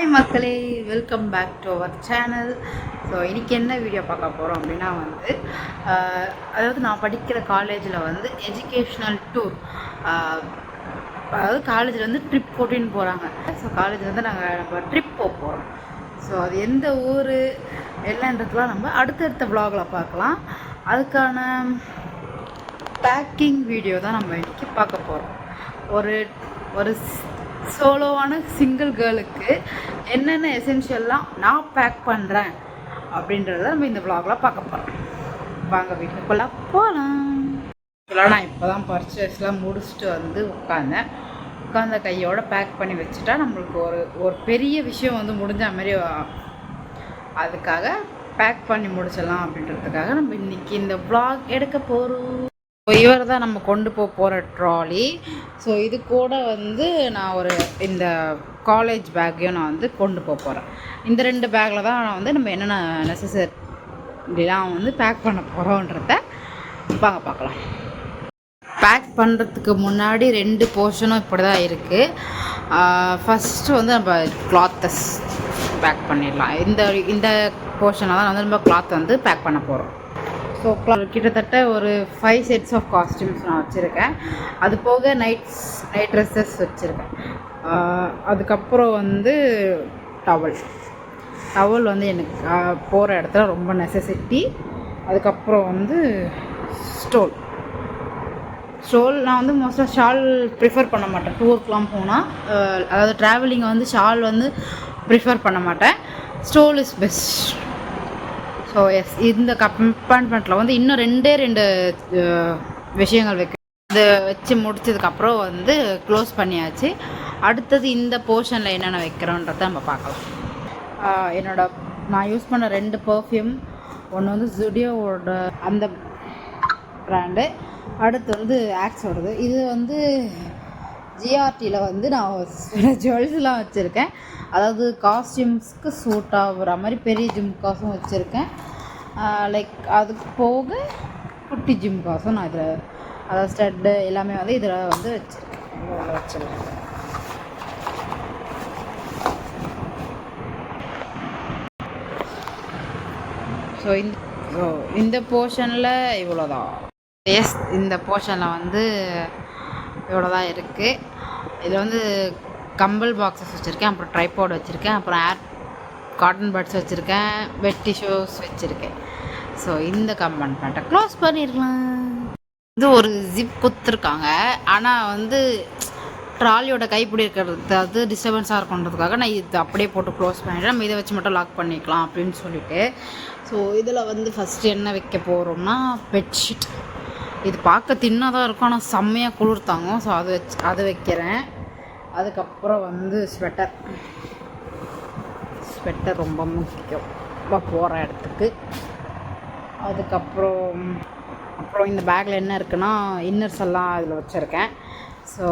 Hi மக்களே, welcome back to our channel. So இன்றைக்கி என்ன வீடியோ பார்க்க போகிறோம் அப்படின்னா அதாவது நான் படிக்கிற காலேஜில் எஜுகேஷ்னல் டூர், அதாவது காலேஜில் ட்ரிப் போட்டின்னு போகிறாங்க. ஸோ காலேஜில் நம்ம ட்ரிப் போக போகிறோம். ஸோ அது எந்த ஊர் என்னன்றதுலாம் நம்ம அடுத்தடுத்த வ்ளாகில் பார்க்கலாம். அதுக்கான பேக்கிங் வீடியோ தான் நம்ம இன்றைக்கி பார்க்க போகிறோம். ஒரு சோலோவான சிங்கிள் கேர்ளுக்கு என்னென்ன எசென்ஷியல்லாம் நான் பேக் பண்ணுறேன் அப்படின்றத நம்ம இந்த விளாகில் பார்க்க போகிறோம். வாங்க வீட்டுக்குள்ளே போகலாம். இதெல்லாம் நான் இப்போ தான் பர்ச்சேஸ்லாம் முடிச்சுட்டு உட்காந்த கையோடு பேக் பண்ணி வச்சுட்டா நம்மளுக்கு ஒரு பெரிய விஷயம் முடிஞ்ச மாதிரி. அதுக்காக பேக் பண்ணி முடிச்சிடலாம் அப்படின்றதுக்காக நம்ம இன்றைக்கி இந்த விளாக் எடுக்க போகிறோம். இவர் தான் நம்ம கொண்டு போகிற ட்ராலி. ஸோ இது கூட நான் இந்த காலேஜ் பேக்கையும் நான் கொண்டு போகிறேன். இந்த 2 பேக்கில் தான் நான் நம்ம என்னென்ன நெசசரிலாம் பேக் பண்ண போகிறோன்றத வாங்க பார்க்கலாம். பேக் பண்ணுறதுக்கு முன்னாடி 2 போர்ஷனும் இப்படி தான் இருக்குது. ஃபஸ்ட்டு நம்ம கிளாத்தஸ் பேக் பண்ணிடலாம். இந்த போர்ஷனில் தான் நம்ம கிளாத் பேக் பண்ண போகிறோம். ஸோ கிட்டத்தட்ட ஒரு 5 செட்ஸ் ஆஃப் காஸ்டியூம்ஸ் நான் வச்சுருக்கேன். அது போக நைட் ட்ரெஸ்ஸஸ் வச்சுருக்கேன். அதுக்கப்புறம் டவல் எனக்கு போகிற இடத்துல ரொம்ப நெசசிட்டி. அதுக்கப்புறம் ஸ்டோல் நான் மோஸ்ட்டாக ஷால் ப்ரிஃபர் பண்ண மாட்டேன். டூருக்குலாம் போனால் அதாவது ட்ராவலிங்கை ஷால் ப்ரிஃபர் பண்ண மாட்டேன். Stole is best. So yes, இந்த கம்பார்ட்மெண்ட்டில் இன்னும் 2 விஷயங்கள் இது வச்சு முடிச்சதுக்கப்புறம் க்ளோஸ் பண்ணியாச்சு. அடுத்தது இந்த போர்ஷனில் என்னென்ன வைக்கிறோன்றதை நம்ம பார்க்கலாம். நான் யூஸ் பண்ண 2 பர்ஃப்யூம், ஒன்று ஜுடியோவோட அந்த ப்ராண்டு, அடுத்து ஆக்ஸோடது. இது ஜிஆர்டியில் நான் ஜுவல்ஸ்லாம் வச்சுருக்கேன். அதாவது காஸ்டியூம்ஸ்க்கு சூட் ஆகுற மாதிரி பெரிய ஜிம்காஸும் வச்சுருக்கேன். லைக் அதுக்கு போக குட்டி ஜிம்காஸும் நான் இதில், அதாவது ஸ்டட்டு எல்லாமே இதில் வச்சுருக்கேன். ஸோ இந்த போர்ஷனில் இவ்வளோதான். எஸ், இந்த போர்ஷனில் இவ்வளோ தான் இருக்குது. இதில் கம்பல் பாக்ஸஸ் வச்சுருக்கேன், அப்புறம் ட்ரைபாட் வச்சுருக்கேன், அப்புறம் காட்டன் பட்ஸ் வச்சுருக்கேன், வெட் டிஷ்யூஸ் வச்சுருக்கேன். ஸோ இந்த கம்பார்ட்மெண்ட்டை க்ளோஸ் பண்ணிடலாம். இது ஒரு ஜிப் கொடுத்துருக்காங்க. ஆனால் ட்ராலியோட கைப்பிடி இருக்கிறது அது டிஸ்டர்பன்ஸாக இருக்குன்றதுக்காக நான் இது அப்படியே போட்டு க்ளோஸ் பண்ணிவிட்டேன். நம்ம இதை வச்சு மட்டும் லாக் பண்ணிக்கலாம் அப்படின்னு சொல்லிட்டு. ஸோ இதில் ஃபஸ்ட்டு என்ன வைக்க போகிறோம்னா பெட்ஷீட். இது பார்க்க தின்னாக தான் இருக்கும், ஆனால் செம்மையாக குளிர் தாங்கும். ஸோ அது வைக்கிறேன். அதுக்கப்புறம் ஸ்வெட்டர் ரொம்ப முக்கியம் போகிற இடத்துக்கு. அதுக்கப்புறம் இந்த பேக்கில் என்ன இருக்குன்னா இன்னர்ஸ் எல்லாம் அதில் வச்சுருக்கேன். ஸோ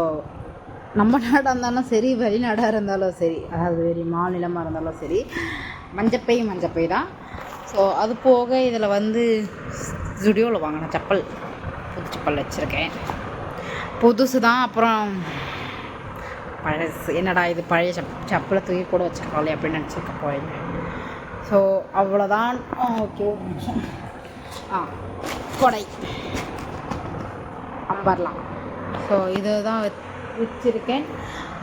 நம்ம நாடாக இருந்தாலும் சரி, வெளிநாடாக இருந்தாலும் சரி, அதாவது வெளி மாநிலமாக இருந்தாலும் சரி, மஞ்சப்பை தான். ஸோ அது போக இதில் ஜுடியோவில் வாங்கின புது செப்பல் வச்சுருக்கேன். புதுசு தான். அப்புறம் பழசு, என்னடா இது பழைய செப்பலை தூக்கி கூட வச்சுருக்கோம் அப்படின்னு நினச்சிருக்க போயிங்க. ஸோ அவ்வளோதான். ஓகே, ஒரு நிமிஷம். கொடை அம்பர்லாம். ஸோ இதை தான் வச்சுருக்கேன்.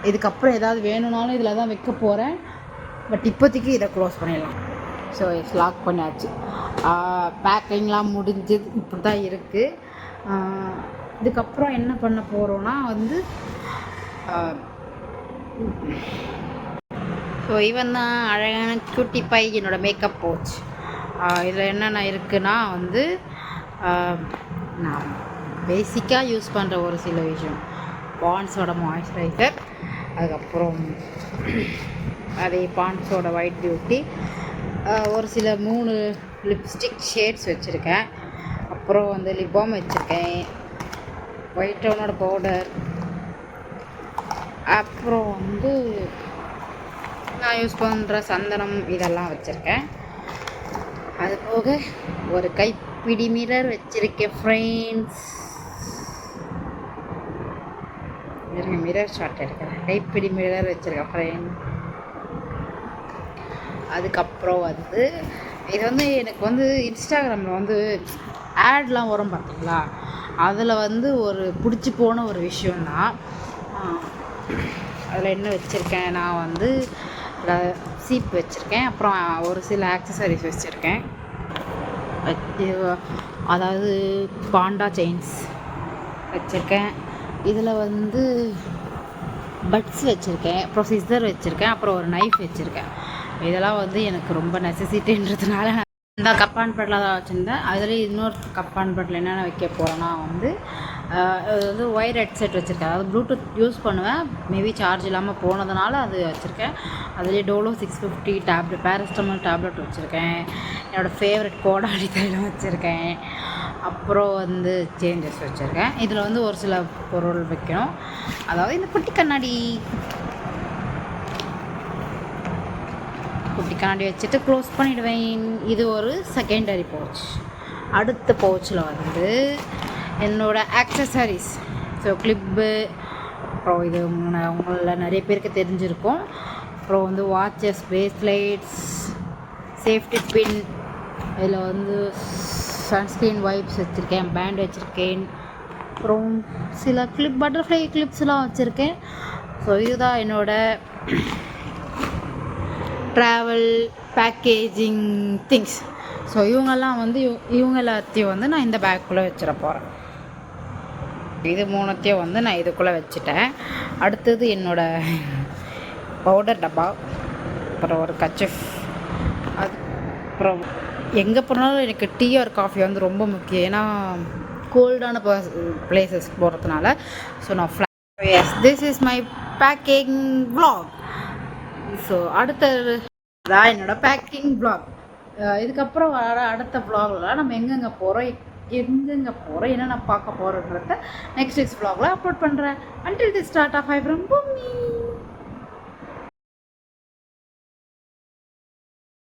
இதுக்கப்புறம் ஏதாவது வேணும்னாலும் இதில் தான் வைக்க போகிறேன். பட் இப்போதைக்கு இதை க்ளோஸ் பண்ணிடலாம். ஸோ லாக் பண்ணியாச்சு. பேக்கிங்லாம் முடிஞ்சது. இப்படி தான் இருக்குது. இதுக்கப்புறம் என்ன பண்ண போகிறோன்னா ஸோ இவன் தான் அழகான குட்டி பை, என்னோடய மேக்கப் பவுச். இதில் என்னென்ன இருக்குன்னா நான் பேசிக்காக யூஸ் பண்ணுற ஒரு சில விஷயம், பாண்ட்ஸோட மாய்ஸ்சரைசர், அதுக்கப்புறம் பாண்ட்ஸோட ஒயிட் பியூட்டி, ஒரு சில 3 லிப்ஸ்டிக் ஷேட்ஸ் வச்சுருக்கேன். அப்புறம் லிப் பாம் வச்சுருக்கேன், ஒயிட் டவுனோட பவுடர், அப்புறம் நான் யூஸ் பண்ணுற சந்தனம் இதெல்லாம் வச்சுருக்கேன். அது போக ஒரு கைப்பிடி மிரர் வச்சுருக்கேன் ஃப்ரெண்ட்ஸ். மிரர் ஷாட் எடுக்கிறேன். கைப்பிடி மிரர் வச்சுருக்கேன் ஃப்ரெண்ட். அதுக்கப்புறம் வந்து இது வந்து எனக்கு வந்து இன்ஸ்டாகிராமில் வந்து ஆட்லாம் வரும் பார்த்தீங்களா, அதில் வந்து ஒரு பிடிச்சி போன ஒரு விஷயந்தான். அதில் என்ன வச்சுருக்கேன், நான் வந்து சீப் வச்சுருக்கேன், அப்புறம் ஒரு சில ஆக்சசரிஸ் வச்சுருக்கேன். அதாவது பாண்டா செயின்ஸ் வச்சுருக்கேன். இதில் வந்து பட்ஸ் வச்சுருக்கேன், அப்புறம் சிசர் வச்சுருக்கேன், அப்புறம் ஒரு நைஃப் வச்சுருக்கேன். இதெல்லாம் வந்து எனக்கு ரொம்ப நெசசிட்டின்றதுனால நான் இந்த கப் அண்ட் பட்டில் தான் வச்சுருந்தேன். அதுலேயும் இன்னொரு கப் அண்ட் பட்டில் என்னென்ன வைக்க போகிறேன்னா வந்து அது வந்து ஒயர் ஹெட்செட் வச்சுருக்கேன். அதாவது ப்ளூடூத் யூஸ் பண்ணுவேன், மேபி சார்ஜ் இல்லாமல் போனதுனால அது வச்சுருக்கேன். அதுலேயே டோலோ 650 டேப்லெட், பேரஸ்டமால் டேப்லெட் வச்சுருக்கேன். என்னோடய ஃபேவரட் கோடாலி தைலம் வச்சுருக்கேன். அப்புறம் வந்து சேஞ்சஸ் வச்சுருக்கேன். இதில் வந்து ஒரு சில பொருள் வைக்கணும். அதாவது இந்த குட்டி கண்ணாடி வச்சுட்டு க்ளோஸ் பண்ணிவிடுவேன். இது ஒரு செகண்டரி பவுச். அடுத்த பவுச்சில் வந்து என்னோடய ஆக்சசரிஸ், ஸோ கிளிப்பு, அப்புறம் இது உங்களில் நிறைய பேருக்கு தெரிஞ்சிருக்கும். அப்புறம் வந்து வாட்சஸ், பிரேஸ்லெட்ஸ், சேஃப்டி பின், இதில் வந்து சன்ஸ்க்ரீன் வைப்ஸ் வச்சுருக்கேன், பேண்ட் வச்சுருக்கேன், அப்புறம் சில கிளிப், பட்டர்ஃப்ளை கிளிப்ஸ்லாம் வச்சுருக்கேன். ஸோ இதுதான் என்னோடய ட்ராவல் பேக்கேஜிங் திங்ஸ். ஸோ இவங்கெல்லாம் வந்து இவங்க எல்லாத்தையும் வந்து நான் இந்த பேக்குள்ளே வச்சிட போகிறேன். இது மூணுத்தையும் வந்து நான் இதுக்குள்ளே வச்சுட்டேன். அடுத்தது என்னோடய பவுடர் டப்பா, அப்புறம் ஒரு கச்சஃப். அது அப்புறம் எங்கே போனாலும் எனக்கு டீ ஆர் காஃபி வந்து ரொம்ப முக்கியம். ஏன்னா கோல்டான பிளேசஸ் போகிறதுனால. ஸோ நான் yes, this is my packing vlog. So அடுத்தது தான் என்னோடய பேக்கிங் vlog. இதுக்கப்புறம் வர அடுத்த vlogலாம் நம்ம எங்கெங்கே போகிறோம், என்னென்ன பார்க்க போகிறோன்றத நெக்ஸ்ட் vlogல அப்லோட் பண்ணுறேன். until this start of from Bhumi.